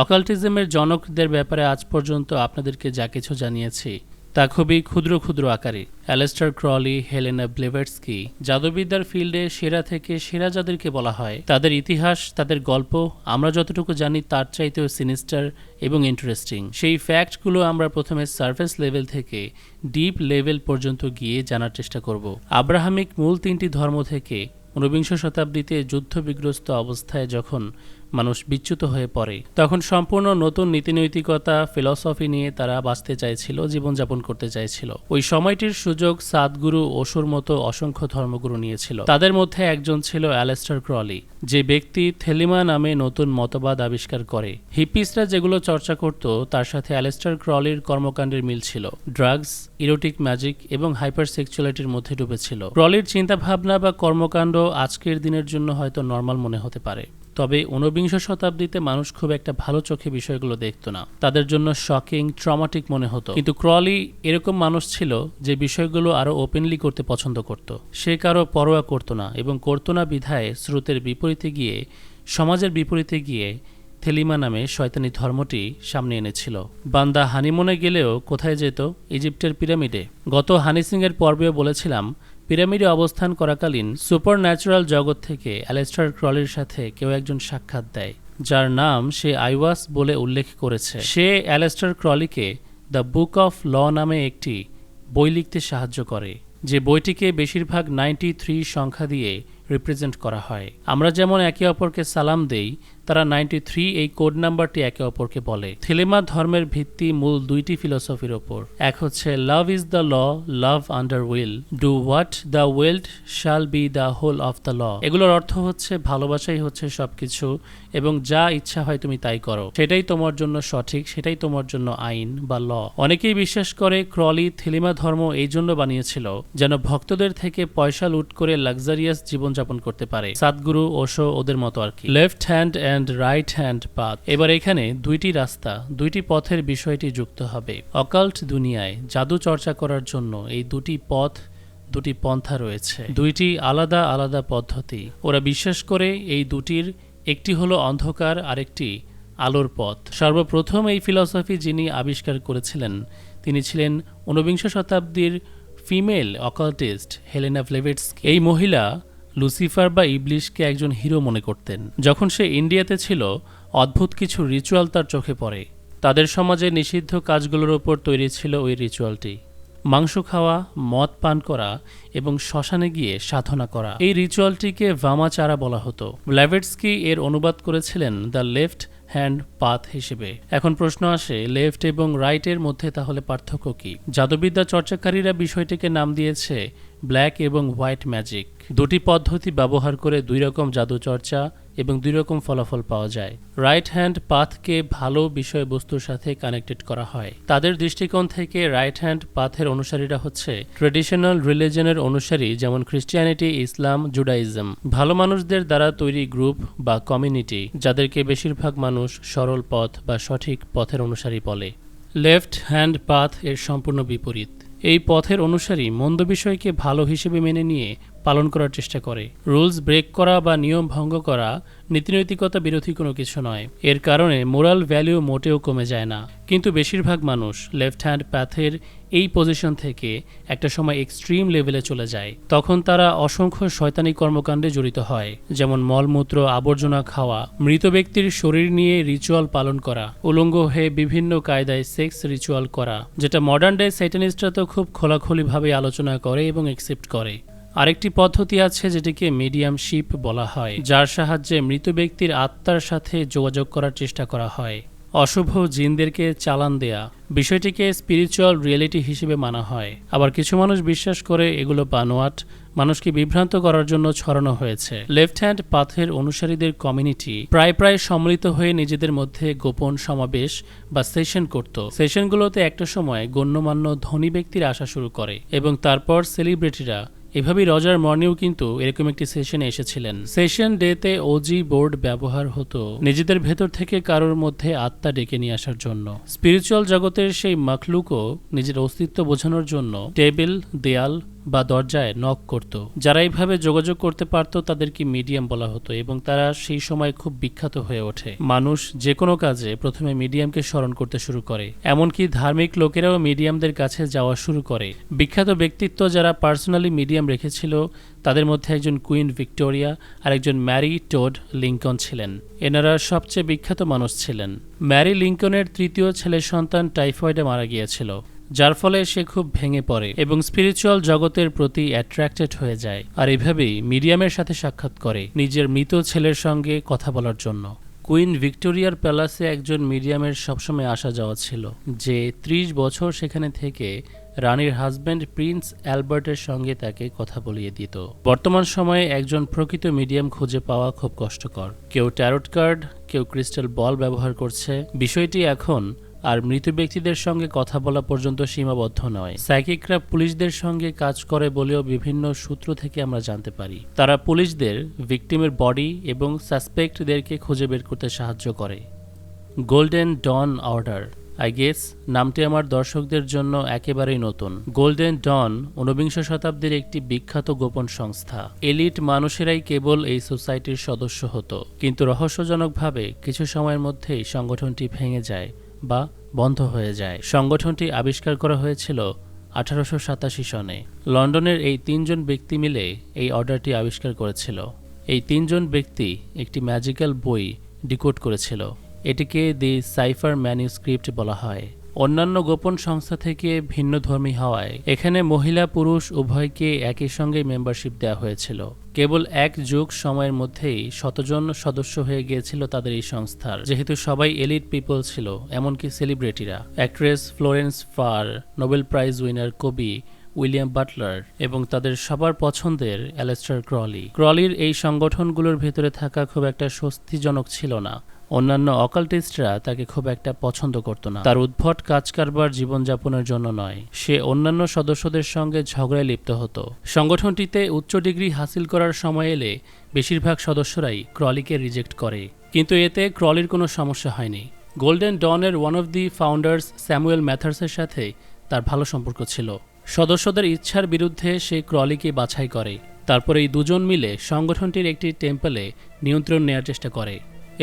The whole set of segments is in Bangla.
অকাল্টিজমের জনকদের ব্যাপারে আজ পর্যন্ত আপনাদেরকে যা কিছু জানিয়েছি তা খুবই ক্ষুদ্র ক্ষুদ্র আকারে। অ্যালেস্টার ক্রলি, হেলেনা ব্লেভাটস্কি জাদুবিদ্যার ফিল্ডে সেরা থেকে সেরা যাদেরকে বলা হয়, তাদের ইতিহাস, তাদের গল্প আমরা যতটুকু জানি তার চাইতেও সিনিস্টার এবং ইন্টারেস্টিং। সেই ফ্যাক্টগুলো আমরা প্রথমে সারফেস লেভেল থেকে ডিপ লেভেল পর্যন্ত গিয়ে জানার চেষ্টা করব। আব্রাহামিক মূল 3টি ধর্ম থেকে 19বিংশ শতাব্দীতে যুদ্ধবিগ্রস্ত অবস্থায় যখন মানুষ বিচ্যুত হয়ে পড়ে, তখন সম্পূর্ণ নতুন নীতিনৈতিকতা, ফিলসফি নিয়ে তারা বাঁচতে চাইছিল, জীবনযাপন করতে চাইছিল। ওই সময়টির সুযোগ সাদগুরু, ওশোর মতো অসংখ্য ধর্মগুরু নিয়েছিল। তাদের মধ্যে একজন ছিল অ্যালেস্টার ক্রলি, যে ব্যক্তি থেলিমা নামে নতুন মতবাদ আবিষ্কার করে। হিপিসরা যেগুলো চর্চা করত তার সাথে অ্যালেস্টার ক্রলির কর্মকাণ্ডের মিল ছিল। ড্রাগস, ইরোটিক ম্যাজিক এবং হাইপার সেক্সুয়ালিটির মধ্যে ডুবেছিল। ক্রলির চিন্তাভাবনা বা কর্মকাণ্ড আজকের দিনের জন্য হয়তো নর্মাল মনে হতে পারে, তবে 19বিংশ শতাব্দীতে মানুষ খুব একটা ভালো চোখে বিষয়গুলো দেখত না। তাদের জন্য শকিং, ট্রমাটিক মনে হতো। কিন্তু ক্রলি এরকম মানুষ ছিল যে বিষয়গুলো আরো ওপেনলি করতে পছন্দ করত। সে কারো পরোয়া করত না, এবং করত না বিধায় স্রোতের বিপরীতে গিয়ে, সমাজের বিপরীতে গিয়ে থেলিমা নামে শয়তানি ধর্মটি সামনে এনেছিল। বান্দা হানিমুনে গেলেও কোথায় যেত? ইজিপ্টের পিরামিডে। গত হানিসিংয়ের পর্বেও বলেছিলাম, পিরামিডে অবস্থান করাকালীন সুপার ন্যাচারাল জগৎ থেকে অ্যালেস্টার ক্রলির সাথে কেউ একজন সাক্ষাৎ দেয়, যার নাম সে আইওয়াস বলে উল্লেখ করেছে। সে অ্যালেস্টার ক্রলিকে দ্য বুক অফ ল নামে একটি বই লিখতে সাহায্য করে, যে বইটিকে বেশিরভাগ 93 সংখ্যা দিয়ে রিপ্রেজেন্ট করা হয়। আমরা যেমন একে অপরকে সালাম দেই, তারা 93 এই কোড নাম্বারটি একে অপরকে বলে। থেলিমা ধর্মের ভিত্তি মূল 2টি ফিলসফির ওপর। এক হচ্ছে love is the law, love under will, do what thou wilt shall be the whole of the law. এগুলোর অর্থ হচ্ছে ভালোবাসাই হচ্ছে সবকিছু, এবং যা ইচ্ছা হয় তুমি তাই করো, সেটাই তোমার জন্য সঠিক, সেটাই তোমার জন্য আইন বা ল। অনেকেই বিশ্বাস করে ক্রলি থেলিমা ধর্ম এই জন্য বানিয়েছিল যেন ভক্তদের থেকে পয়সা লুট করে লাক্সারিয়াস জীবনযাপন করতে পারে। সাদগুরু, ওশো ওদের মতো আর কি। Left hand and right hand path. এবার এখানে 2টি রাস্তা, 2টি পথের বিষয়টি যুক্ত হবে। অকাল্ট দুনিয়ায় জাদু চর্চা করার জন্য এই 2টি পথ, 2টি পন্থা রয়েছে। 2টি আলাদা আলাদা পদ্ধতি। ওরা বিশ্বাস করে এই 2টির একটি হলো অন্ধকার, আরেকটি আলোর পথ। সর্বপ্রথম এই ফিলসফি যিনি আবিষ্কার করেছিলেন তিনি ছিলেন 19বিংশ শতাব্দীর ফিমেল অকাল্টিস্ট হেলেনা ব্লেভাটস্কি। এই মহিলা লুসিফার বা ইবলিশকে একজন হিরো মনে করতেন। যখন সে ইন্ডিয়াতে ছিল, অদ্ভুত কিছু রিচুয়াল তার চোখে পড়ে। তাদের সমাজে নিষিদ্ধ কাজগুলোর ওপর তৈরি ছিল ওই রিচুয়ালটি। মাংস খাওয়া, মদ পান করা এবং শ্মশানে গিয়ে সাধনা করা। এই রিচুয়ালটিকে ভামাচারা বলা হতো। ব্লেভাটস্কি এর অনুবাদ করেছিলেন দ্য লেফট হ্যান্ড পাথ হিসেবে। এখন প্রশ্ন আসে, লেফট এবং রাইটের মধ্যে তাহলে পার্থক্য কি? জাদুবিদ্যা চর্চাকারীরা বিষয়টিকে নাম দিয়েছে ব্ল্যাক এবং হোয়াইট ম্যাজিক। 2টি পদ্ধতি ব্যবহার করে 2 রকম জাদু চর্চা এবং 2 রকম ফলাফল পাওয়া যায়। রাইট হ্যান্ড পাথকে ভালো বিষয়বস্তুর সাথে কানেক্টেড করা হয়। তাদের দৃষ্টিকোণ থেকে রাইট হ্যান্ড পাথের অনুসারীরা হচ্ছে ট্রেডিশনাল রিলিজনের অনুসারী, যেমন খ্রিস্টিয়ানিটি, ইসলাম, জুডাইজম। ভালো মানুষদের দ্বারা তৈরি গ্রুপ বা কমিউনিটি, যাদেরকে বেশিরভাগ মানুষ সরল পথ বা সঠিক পথের অনুসারী বলে। লেফট হ্যান্ড পাথ এর সম্পূর্ণ বিপরীত। এই পথের অনুসারী মন্দ বিষয়কে ভালো হিসেবে মেনে নিয়ে পালন করার চেষ্টা করে। রুলস ব্রেক করা বা নিয়ম ভঙ্গ করা নীতিনৈতিকতা বিরোধী কোনো কিছু নয়। এর কারণে মোরাল ভ্যালু মোটেও কমে যায় না। কিন্তু বেশিরভাগ মানুষ লেফট হ্যান্ড প্যাথের এই পজিশন থেকে একটা সময় এক্সট্রিম লেভেলে চলে যায়। তখন তারা অসংখ্য শয়তানি কর্মকাণ্ডে জড়িত হয়, যেমন মলমূত্র, আবর্জনা খাওয়া, মৃত ব্যক্তির শরীর নিয়ে রিচুয়াল পালন করা, উলঙ্গ হয়ে বিভিন্ন কায়দায় সেক্স রিচুয়াল করা, যেটা মডার্ন ডে স্যাটানিস্টরা তো খুব খোলাখুলিভাবে আলোচনা করে এবং অ্যাকসেপ্ট করে। আরেকটি পদ্ধতি আছে যেটিকে মিডিয়ামশিপ বলা হয়, যার সাহায্যে মৃত ব্যক্তির আত্মার সাথে যোগাযোগ করার চেষ্টা করা হয়। অশুভ জিনদেরকে চালান দেয়া বিষয়টিকে স্পিরিচুয়াল রিয়েলিটি হিসেবে মানা হয়। আবার কিছু মানুষ বিশ্বাস করে এগুলো বানোয়াট, মানুষকে বিভ্রান্ত করার জন্য ছড়ানো হয়েছে। লেফট হ্যান্ড পাথের অনুসারীদের কমিউনিটি প্রায় সম্মিলিত হয়ে নিজেদের মধ্যে গোপন সমাবেশ বা সেশন করত। সেশনগুলোতে একটা সময় গণ্যমান্য ধনী ব্যক্তির আসা শুরু করে, এবং তারপর সেলিব্রিটিরা। এভাবেই রজার মর্নিও কিন্তু এরকম একটি সেশনে এসেছিলেন। সেশন ডেতে ওজি বোর্ড ব্যবহার হতো নিজেদের ভেতর থেকে কারোর মধ্যে আত্মা ডেকে নিয়ে আসার জন্য। স্পিরিচুয়াল জগতের সেই মাখলুকও নিজের অস্তিত্ব বোঝানোর জন্য টেবিল, দেয়াল বা দরজায় নক করত। যারা এইভাবে যোগাযোগ করতে পারত তাদেরকে মিডিয়াম বলা হতো এবং তারা সেই সময় খুব বিখ্যাত হয়ে ওঠে। মানুষ যে কোনো কাজে প্রথমে মিডিয়ামকে স্মরণ করতে শুরু করে, এমনকি ধার্মিক লোকেরাও মিডিয়ামদের কাছে যাওয়া শুরু করে। বিখ্যাত ব্যক্তিত্ব যারা পার্সোনালি মিডিয়াম রেখেছিল তাদের মধ্যে একজন কুইন ভিক্টোরিয়া আর একজন ম্যারি টোড লিঙ্কন ছিলেন। এনারা সবচেয়ে বিখ্যাত মানুষ ছিলেন। ম্যারি লিঙ্কনের তৃতীয় ছেলের সন্তান টাইফয়েডে মারা গিয়েছিল, যার ফলে সে খুব ভেঙে পড়ে এবং স্পিরিচুয়াল জগতের প্রতি অ্যাট্রাক্টেড হয়ে যায়, আর এভাবেই মিডিয়ামের সাথে সাক্ষাৎ করে নিজের মৃত ছেলের সঙ্গে কথা বলার জন্য। কুইন ভিক্টোরিয়ার প্যালেসে একজন মিডিয়ামের সবসময় আসা যাওয়া ছিল, যে 30 বছর সেখানে থেকে রানীর হাজব্যান্ড প্রিন্স অ্যালবার্টের সঙ্গে তাকে কথা বলিয়ে দিত। বর্তমান সময়ে একজন প্রকৃত মিডিয়াম খুঁজে পাওয়া খুব কষ্টকর। কেউ ট্যারোট কার্ড, কেউ ক্রিস্টাল বল ব্যবহার করছে। বিষয়টি এখন আর মৃত ব্যক্তিদের সঙ্গে কথা বলা পর্যন্ত সীমাবদ্ধ নয়। সাইকিকরা পুলিশদের সঙ্গে কাজ করে বলেও বিভিন্ন সূত্র থেকে আমরা জানতে পারি। তারা পুলিশদের ভিকটিমের বডি এবং সাসপেক্টদেরকে খুঁজে বের করতে সাহায্য করে। Golden dawn order, I guess নামটি আমার দর্শকদের জন্য একেবারেই নতুন। গোল্ডেন ডন 19 শতাব্দীর একটি বিখ্যাত গোপন সংস্থা। এলিট মানুষেরাই কেবল এই সোসাইটির সদস্য হতো, কিন্তু রহস্যজনকভাবে কিছু সময়ের মধ্যেই সংগঠনটি ভেঙে যায় বা বন্ধ হয়ে যায়। সংগঠনটি আবিষ্কার করা হয়েছিল 1887 সনে। লন্ডনের এই 3 জন ব্যক্তি মিলে এই অর্ডারটি আবিষ্কার করেছিল। এই 3 জন ব্যক্তি একটি ম্যাজিক্যাল বই ডিকোড করেছিল। এটিকে দি সাইফার ম্যানুস্ক্রিপ্ট বলা হয়। অন্যান্য গোপন সংস্থা থেকে ভিন্নধর্মী হওয়ায় এখানে মহিলা পুরুষ উভয়কে একই সঙ্গে মেম্বারশিপ দেওয়া হয়েছিল। কেবল 1 যুগ সময়ের মধ্যেই 100 জন সদস্য হয়ে গিয়েছিল তাদের এই সংস্থার, যেহেতু সবাই এলিট পিপল ছিল, এমনকি সেলিব্রিটিরা। Actress Florence Farr, Nobel prize winner কবি উইলিয়াম বাটলার এবং তাদের সবার পছন্দের অ্যালেস্টার ক্রলি। ক্রলির এই সংগঠনগুলোর ভেতরে থাকা খুব একটা স্বস্তিজনক ছিল না। অন্যান্য অকাল্টিস্টরা তাকে খুব একটা পছন্দ করত না। তার উদ্ভট কাজকারবার জীবনযাপনের জন্য নয়, সে অন্যান্য সদস্যদের সঙ্গে ঝগড়ায় লিপ্ত হতো। সংগঠনটিতে উচ্চ ডিগ্রি হাসিল করার সময় এলে বেশিরভাগ সদস্যরাই ক্রলিকে রিজেক্ট করে, কিন্তু এতে ক্রলির কোনো সমস্যা হয়নি। গোল্ডেন ডনের one of the founders Samuel ম্যাথার্সের সাথে তার ভালো সম্পর্ক ছিল। সদস্যদের ইচ্ছার বিরুদ্ধে সে ক্রলিকে বাছাই করে। তারপর এই দুজন মিলে সংগঠনটির একটি টেম্পলে নিয়ন্ত্রণ নেওয়ার চেষ্টা করে।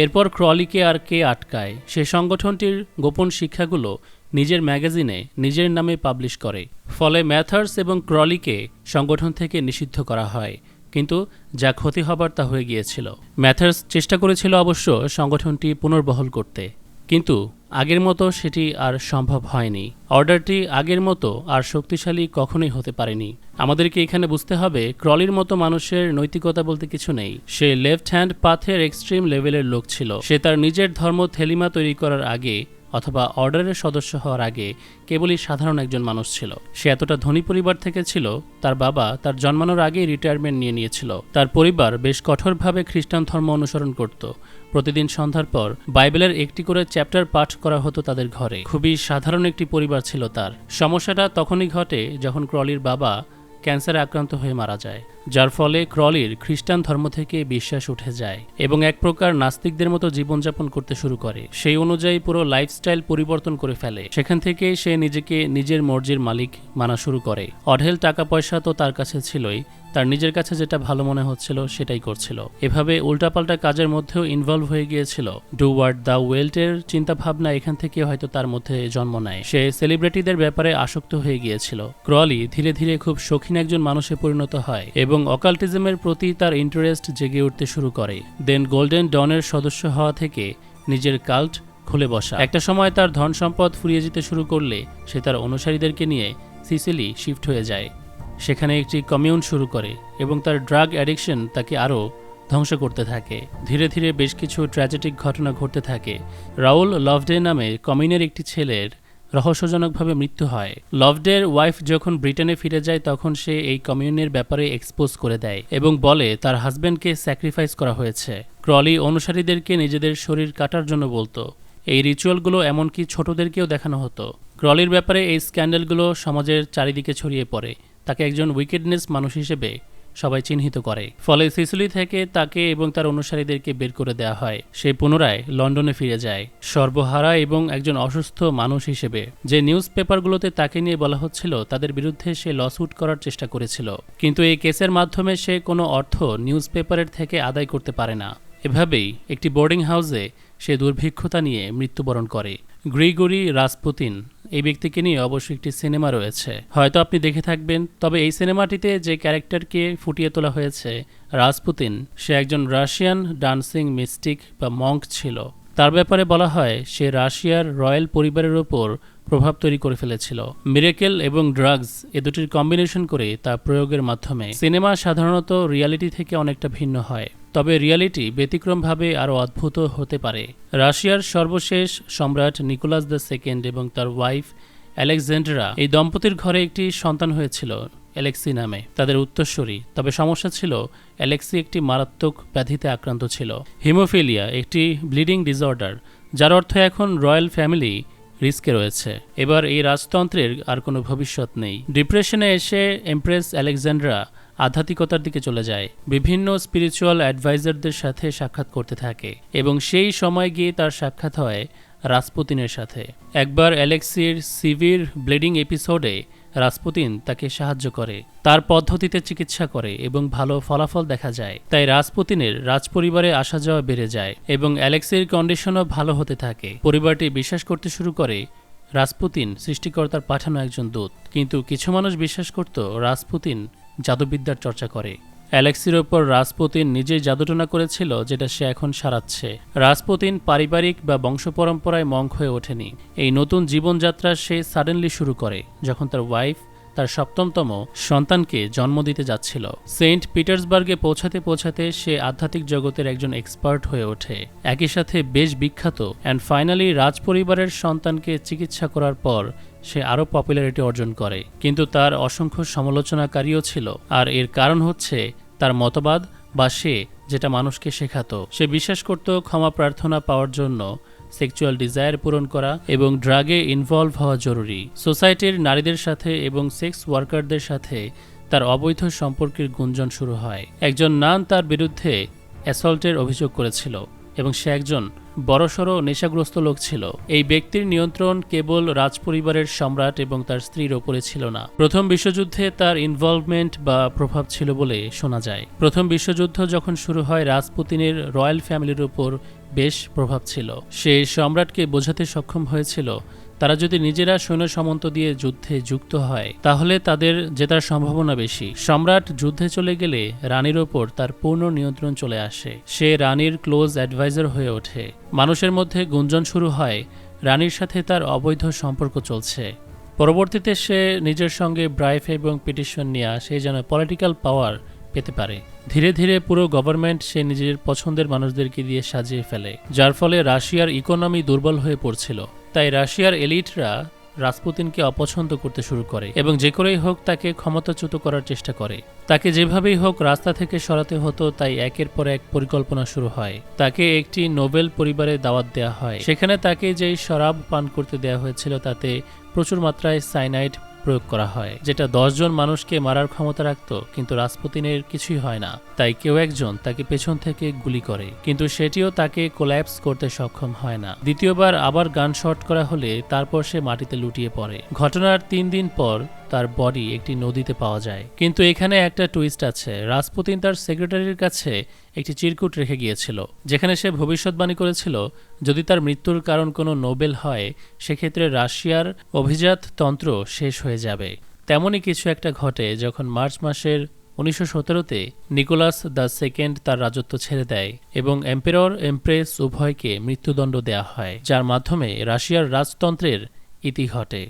এরপর ক্রলিকে আর কে আটকায়? সে সংগঠনটির গোপন শিক্ষাগুলো নিজের ম্যাগাজিনে নিজের নামে পাবলিশ করে। ফলে ম্যাথার্স এবং ক্রলিকে সংগঠন থেকে নিষিদ্ধ করা হয়, কিন্তু যা ক্ষতি হবার তা হয়ে গিয়েছিল। ম্যাথার্স চেষ্টা করেছিল অবশ্য সংগঠনটি পুনর্বহাল করতে, কিন্তু আগের মতো সেটি আর সম্ভব হয়নি। অর্ডারটি আগের মতো আর শক্তিশালী কখনোই হতে পারেনি। আমাদেরকে এখানে বুঝতে হবে, ক্রলির মতো মানুষের নৈতিকতা বলতে কিছু নেই। সে লেফট হ্যান্ড পাথের এক্সট্রিম লেভেলের লোক ছিল। সে তার নিজের ধর্ম থেলিমা তৈরি করার আগে অথবা অর্ডারের সদস্য হওয়ার আগে কেবলই সাধারণ একজন মানুষ ছিল। সে এতটা ধনী পরিবার থেকে ছিল, তার বাবা তার জন্মানোর আগেই রিটায়ারমেন্ট নিয়ে নিয়েছিল। তার পরিবার বেশ কঠোরভাবে খ্রিস্টান ধর্ম অনুসরণ করত। প্রতিদিন সন্ধ্যার পর বাইবেলের একটি করে চ্যাপ্টার পাঠ করা হতো তাদের ঘরে। খুবই সাধারণ একটি পরিবার ছিল তার। সমস্যাটা তখনই ঘটে যখন ক্রলির বাবা ক্যান্সারে আক্রান্ত হয়ে মারা যায়, যার ফলে ক্রলির খ্রিস্টান ধর্ম থেকে বিশ্বাস উঠে যায় এবং এক প্রকার নাস্তিকদের মতো জীবনযাপন করতে শুরু করে। সেই অনুযায়ী পুরো লাইফস্টাইল পরিবর্তন করে ফেলে। সেখান থেকে সে নিজেকে নিজের মর্জির মালিক মানা শুরু করে। অঢেল টাকা পয়সা তো তার কাছে ছিলই, তার নিজের কাছে যেটা ভালো মনে হচ্ছিল সেটাই করছিল। এভাবে উল্টাপাল্টা কাজের মধ্যেও ইনভলভ হয়ে গিয়েছিল। ডুওয়ার্ড দ্য ওয়েল্টের চিন্তাভাবনা এখান থেকে হয়তো তার মধ্যে জন্ম নেয়। সে সেলিব্রিটিদের ব্যাপারে আসক্ত হয়ে গিয়েছিল। ক্রলি ধীরে ধীরে খুব শৌখিন একজন মানুষে পরিণত হয় এবং অকাল্টিজমের প্রতি তার ইন্টারেস্ট জেগে উঠতে শুরু করে। দেন গোল্ডেন ডনের সদস্য হওয়া থেকে নিজের কাল্ট খুলে বসা। একটা সময় তার ধন সম্পদ ফুরিয়ে যেতে শুরু করলে সে তার অনুসারীদেরকে নিয়ে সিসিলি শিফট হয়ে যায়। সেখানে একটি কমিউন শুরু করে এবং তার ড্রাগ অ্যাডিকশন তাকে আরও ধ্বংস করতে থাকে। ধীরে ধীরে বেশ কিছু ট্র্যাজেডিক ঘটনা ঘটতে থাকে। রাউল লভডে নামে কমিউনের একটি ছেলের রহস্যজনকভাবে মৃত্যু হয়। লভডের ওয়াইফ যখন ব্রিটেনে ফিরে যায় তখন সে এই কমিউনের ব্যাপারে এক্সপোজ করে দেয় এবং বলে তার হাজব্যান্ডকে স্যাক্রিফাইস করা হয়েছে। ক্রলি অনুসারীদেরকে নিজেদের শরীর কাটার জন্য বলতো। এই রিচুয়ালগুলো এমনকি ছোটদেরকেও দেখানো হতো। ক্রলির ব্যাপারে এই স্ক্যান্ডালগুলো সমাজের চারিদিকে ছড়িয়ে পড়ে। তাকে একজন উইকেডনেস মানুষ হিসেবে সবাই চিহ্নিত করে। ফলে সিসিলি থেকে তাকে এবং তার অনুসারীদেরকে বের করে দেওয়া হয়। সে পুনরায় লন্ডনে ফিরে যায় সর্বহারা এবং একজন অসুস্থ মানুষ হিসেবে। যে নিউজ পেপারগুলোতে তাকে নিয়ে বলা হচ্ছিল তাদের বিরুদ্ধে সে লসুট করার চেষ্টা করেছিল, কিন্তু এই কেসের মাধ্যমে সে কোনো অর্থ নিউজ পেপারের থেকে আদায় করতে পারে না। এভাবেই একটি বোর্ডিং হাউসে সে দুর্ভিক্ষতা নিয়ে মৃত্যুবরণ করে। গ্রিগরি রাসপুতিন এই ব্যক্তিকে নিয়ে অবশ্যই একটি সিনেমা রয়েছে, হয়তো আপনি দেখে থাকবেন। তবে এই সিনেমাটিতে যে ক্যারেক্টারকে ফুটিয়ে তোলা হয়েছে রাসপুতিন, সে একজন রাশিয়ান ডান্সিং মিস্টিক বা মঙ্ক ছিল। তার ব্যাপারে বলা হয় সে রাশিয়ার রয়্যাল পরিবারের ওপর প্রভাব তৈরি করে ফেলেছিল। মিরেকেল এবং ড্রাগস এ দুটির কম্বিনেশন করে তার প্রয়োগের মাধ্যমে। সিনেমা সাধারণত রিয়ালিটি থেকে অনেকটা ভিন্ন হয়, তবে রিয়ালিটি ব্যতিক্রমভাবে আরও অদ্ভুত হতে পারে। রাশিয়ার সর্বশেষ সম্রাট নিকোলাস দ্য সেকেন্ড এবং তার ওয়াইফ অ্যালেকজান্ড্রা, এই দম্পতির ঘরে একটি সন্তান হয়েছিল অ্যালেক্সি নামে, তাদের উত্তরসূরি। তবে সমস্যা ছিল অ্যালেক্সি একটি মারাত্মক ব্যাধিতে আক্রান্ত ছিল, হিমোফিলিয়া, একটি ব্লিডিং ডিসঅর্ডার, যার অর্থ এখন রয়্যাল ফ্যামিলি রিস্কে রয়েছে। এবার এই রাজতন্ত্রের আর কোনো ভবিষ্যৎ নেই। ডিপ্রেশনে এসে এমপ্রেস আলেকজান্ড্রা আধ্যাত্মিকতার দিকে চলে যায়, বিভিন্ন স্পিরিচুয়াল অ্যাডভাইজারদের সাথে সাক্ষাৎ করতে থাকে এবং সেই সময় গিয়ে তার সাক্ষাৎ হয় রাসপুতিনের সাথে। একবার অ্যালেক্সির সিভির ব্লিডিং এপিসোডে রাসপুতিন তাকে সাহায্য করে, তার পদ্ধতিতে চিকিৎসা করে এবং ভালো ফলাফল দেখা যায়। তাই রাসপুতিনের রাজপরিবারে আসা যাওয়া বেড়ে যায় এবং অ্যালেক্সির কন্ডিশনও ভালো হতে থাকে। পরিবারটি বিশ্বাস করতে শুরু করে রাসপুতিন সৃষ্টিকর্তার পাঠানো একজন দূত, কিন্তু কিছু মানুষ বিশ্বাস করত রাসপুতিন জাদুবিদ্যার চর্চা করে। অ্যালেক্সির ওপর রাসপুতিন নিজেই জাদুটনা করেছিল, যেটা সে এখন সারাচ্ছে। রাসপুতিন পারিবারিক বা বংশপরম্পরায় মঙ্ক হয়ে ওঠেনি। এই নতুন জীবনযাত্রা সে সাডেনলি শুরু করে যখন তার ওয়াইফ তার সপ্তমতম সন্তানকে জন্ম দিতে যাচ্ছিল। সেন্ট পিটার্সবার্গে পৌঁছাতে পৌঁছাতে সে আধ্যাত্মিক জগতের একজন এক্সপার্ট হয়ে ওঠে, একই সাথে বেশ বিখ্যাত। অ্যান্ড ফাইনালি রাজপরিবারের সন্তানকে চিকিৎসা করার পর সে আরও পপুলারিটি অর্জন করে, কিন্তু তার অসংখ্য সমালোচনাকারীও ছিল। আর এর কারণ হচ্ছে তার মতবাদ বা সে যেটা মানুষকে শেখাতো। সে বিশ্বাস করত ক্ষমা প্রার্থনা পাওয়ার জন্য সেক্সুয়াল ডিজায়ার পূরণ করা এবং ড্রাগে ইনভলভ হওয়া জরুরি। সোসাইটির নারীদের সাথে এবং সেক্স ওয়ার্কারদের সাথে তার অবৈধ সম্পর্কের গুঞ্জন শুরু হয়। একজন নান তার বিরুদ্ধে অ্যাসল্টের অভিযোগ করেছিল এবং সে একজন বড়সড় নেশাগ্রস্ত লোক ছিল। এই ব্যক্তির নিয়ন্ত্রণ কেবল রাজপরিবারের সম্রাট এবং তার স্ত্রীর ওপরে ছিল না। প্রথম বিশ্বযুদ্ধে তার ইনভলভমেন্ট বা প্রভাব ছিল বলে শোনা যায়। প্রথম বিশ্বযুদ্ধ যখন শুরু হয় রাসপুতিনের রয়্যাল ফ্যামিলির উপর বেশ প্রভাব ছিল। সে সম্রাটকে বোঝাতে সক্ষম হয়েছিল তারা যদি নিজেরা সৈন্য সামন্ত দিয়ে যুদ্ধে যুক্ত হয় তাহলে তাদের জেতার সম্ভাবনা বেশি। সম্রাট যুদ্ধে চলে গেলে রানীর ওপর তার পূর্ণ নিয়ন্ত্রণ চলে আসে। সে রানীর ক্লোজ অ্যাডভাইজার হয়ে ওঠে। মানুষের মধ্যে গুঞ্জন শুরু হয় রানীর সাথে তার অবৈধ সম্পর্ক চলছে। পরবর্তীতে সে নিজের সঙ্গে ব্রাইফ এবং পিটিশন নিয়ে সে যেন পলিটিক্যাল পাওয়ার পেতে পারে। ধীরে ধীরে পুরো গভর্নমেন্ট সে নিজের পছন্দের মানুষদেরকে দিয়ে সাজিয়ে ফেলে, যার ফলে রাশিয়ার ইকোনমি দুর্বল হয়ে পড়ছিল। তাই রাশিয়ার এলিটরা রাসপুতিনকে অপছন্দ করতে শুরু করে এবং যে করেই হোক তাকে ক্ষমতাচ্যুত করার চেষ্টা করে। তাকে যেভাবেই হোক রাস্তা থেকে সরাতে হতো, তাই একের পর এক পরিকল্পনা শুরু হয়। তাকে একটি নোবেল পরিবারে দাওয়াত দেওয়া হয়। সেখানে তাকে যেই শরাব পান করতে দেওয়া হয়েছিল তাতে প্রচুর মাত্রায় সাইনাইড প্রয়োগ করা হয়, যেটা 10 জন মানুষকে মারার ক্ষমতা রাখত, কিন্তু রাসপুতিনের কিছুই হয় না। তাই কেউ একজন তাকে পেছন থেকে গুলি করে, কিন্তু সেটিও তাকে কোল্যাপস করতে সক্ষম হয় না। দ্বিতীয়বার আবার গান শট করা হলে তারপর সে মাটিতে লুটিয়ে পড়ে। ঘটনার 3 দিন পর তার বডি একটি নদীতে পাওয়া যায়। কিন্তু এখানে একটা টুইস্ট আছে। রাসপুতিন তার সেক্রেটারির কাছে একটি চিরকুট রেখে গিয়েছিল, যেখানে সে ভবিষ্যৎবাণী করেছিল যদি তার মৃত্যুর কারণ কোনো নোবেল হয় সেক্ষেত্রে রাশিয়ার অভিজাত তন্ত্র শেষ হয়ে যাবে। তেমনই কিছু একটা ঘটে যখন মার্চ মাসের 1917-তে নিকোলাস দ্য সেকেন্ড তার রাজত্ব ছেড়ে দেয় এবং এম্পেরর এমপ্রেস উভয়কে মৃত্যুদণ্ড দেয়া হয়, যার মাধ্যমে রাশিয়ার রাজতন্ত্রের ইতি ঘটে।